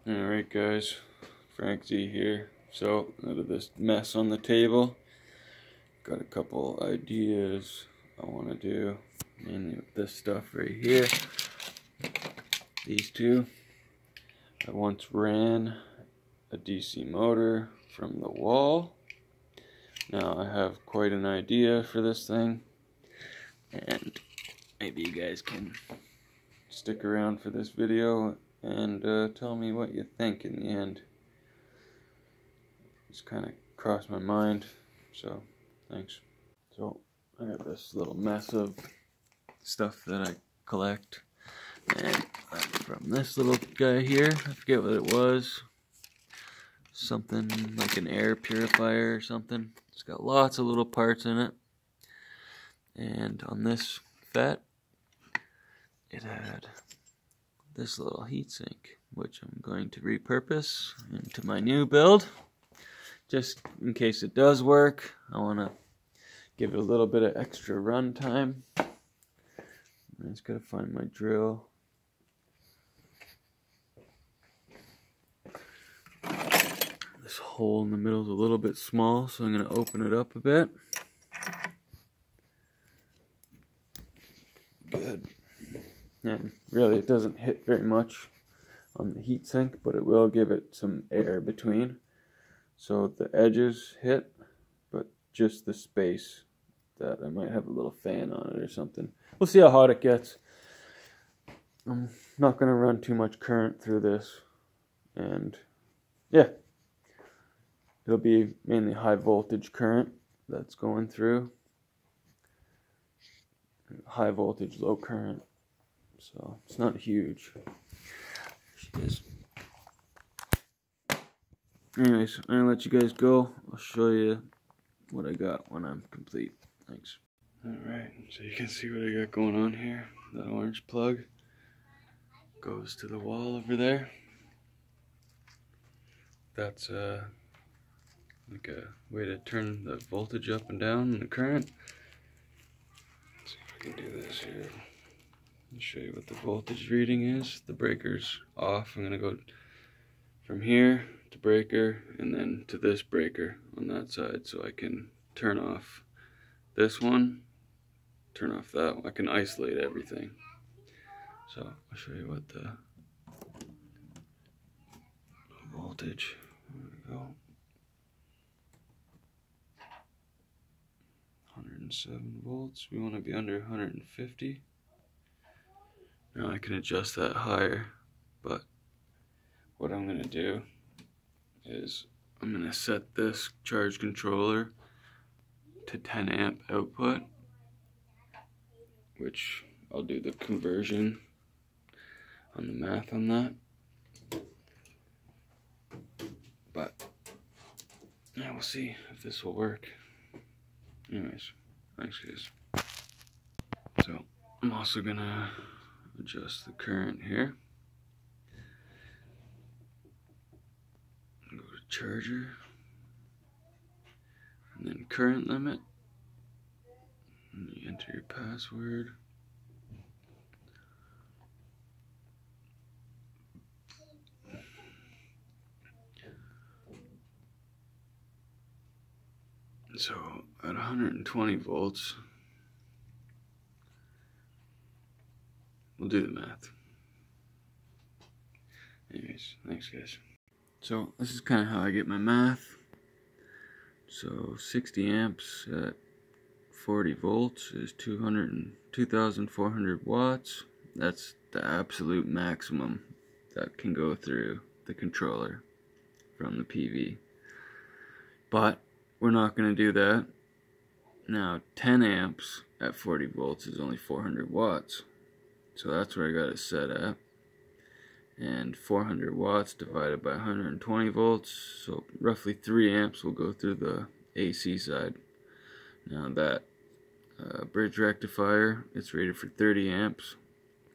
Alright guys, Frank Z here. So, out of this mess on the table, got a couple ideas I want to do, mainly with this stuff right here. These two. I once ran a DC motor from the wall. Now I have quite an idea for this thing, and maybe you guys can stick around for this video and tell me what you think in the end. It's kind of crossed my mind, so thanks. So I have this little mess of stuff that I collect, and from this little guy here, I forget what it was, something like an air purifier or something. It's got lots of little parts in it, and on this fet, it had this little heatsink, which I'm going to repurpose into my new build. Just in case it does work, I want to give it a little bit of extra run time. I just gotta find my drill. This hole in the middle is a little bit small, so I'm gonna open it up a bit. Good. And really, it doesn't hit very much on the heatsink, but it will give it some air between. So the edges hit, but just the space that I might have a little fan on it or something. We'll see how hot it gets. I'm not going to run too much current through this, and yeah, it'll be mainly high voltage current that's going through. High voltage, low current, so it's not huge. Anyways, I'm gonna let you guys go. I'll show you what I got when I'm complete. Thanks. Alright, so you can see what I got going on here. That orange plug goes to the wall over there. That's like a way to turn the voltage up and down and the current. Let's see if I can do this here. I'll show you what the voltage reading is. The breaker's off. I'm gonna go from here to breaker and then to this breaker on that side, so I can turn off this one, turn off that one. I can isolate everything. So I'll show you what the voltage, there we go, 107 volts. We want to be under 150. Now I can adjust that higher, but what I'm going to do is I'm going to set this charge controller to 10 amp output, which I'll do the conversion on the math on that. But yeah, we'll see if this will work. Anyways, thanks guys. So I'm also going to adjust the current here. Go to charger, and then current limit, and you enter your password. So at 120 volts, we'll do the math. Anyways, thanks guys. So this is kind of how I get my math. So 60 amps at 40 volts is 2,400 watts. That's the absolute maximum that can go through the controller from the PV. But we're not going to do that. Now 10 amps at 40 volts is only 400 watts. So that's where I got it set at. And 400 watts divided by 120 volts, so roughly 3 amps will go through the AC side. Now that bridge rectifier, it's rated for 30 amps.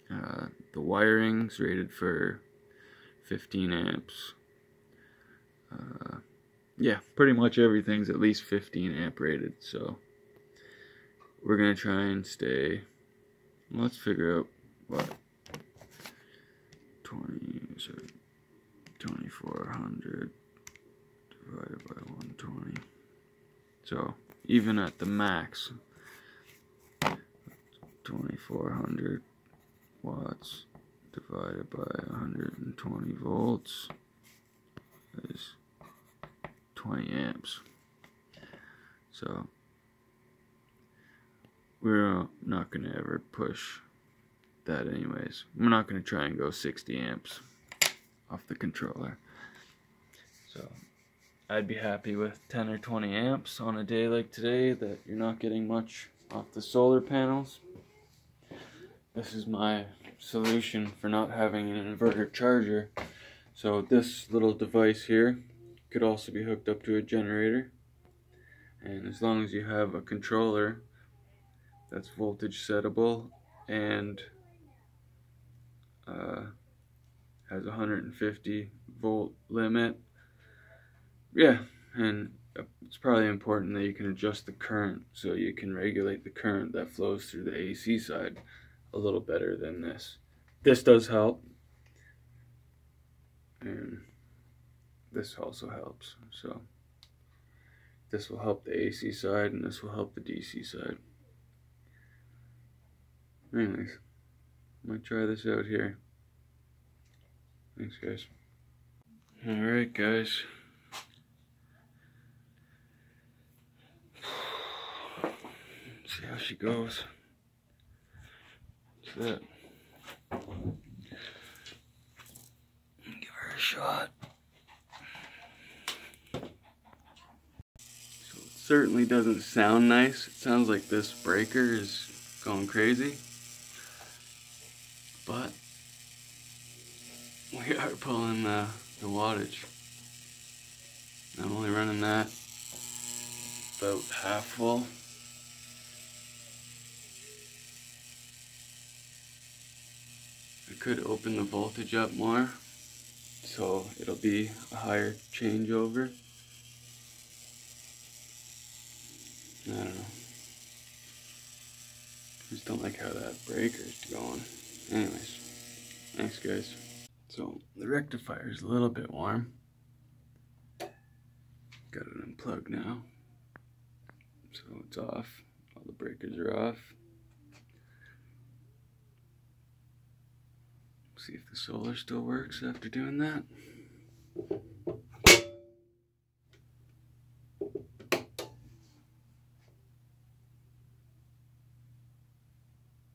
The wiring's rated for 15 amps. Yeah, pretty much everything's at least 15 amp rated, so we're gonna try and stay. Let's figure out what 20 2400 divided by 120. So even at the max, 2400 watts divided by 120 volts is 20 amps. So we're not going to ever push that anyways. We're not going to try and go 60 amps off the controller. So I'd be happy with 10 or 20 amps on a day like today that you're not getting much off the solar panels. This is my solution for not having an inverter charger. So this little device here could also be hooked up to a generator, and as long as you have a controller that's voltage settable and has a 150 volt limit, yeah, and it's probably important that you can adjust the current so you can regulate the current that flows through the AC side a little better than this. This does help, and this also helps. So this will help the AC side and this will help the DC side. Anyways, I might try this out here. Thanks, guys. Alright, guys. See how she goes. That's it. Give her a shot. So it certainly doesn't sound nice. It sounds like this breaker is going crazy. But we are pulling the wattage. I'm only running that about half full. I could open the voltage up more, so it'll be a higher changeover. I don't know. Just don't like how that breaker's going. Anyways, thanks, guys. So the rectifier is a little bit warm. Got it unplugged now. So it's off. All the breakers are off. See if the solar still works after doing that.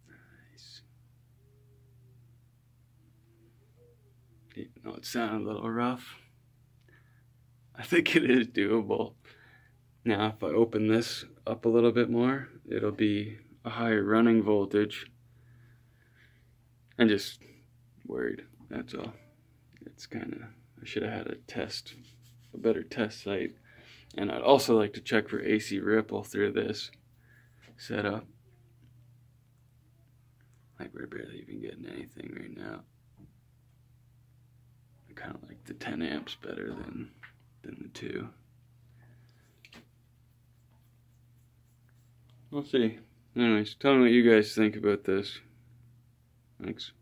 Nice. Even though it sounded a little rough, I think it is doable. Now if I open this up a little bit more, it'll be a higher running voltage. I'm just worried, that's all. It's kind of, I should have had a better test site. And I'd also like to check for AC ripple through this setup. Like, we're barely even getting anything right now. I kind of like the 10 amps better than the 2. We'll see. Anyways, tell me what you guys think about this. Thanks.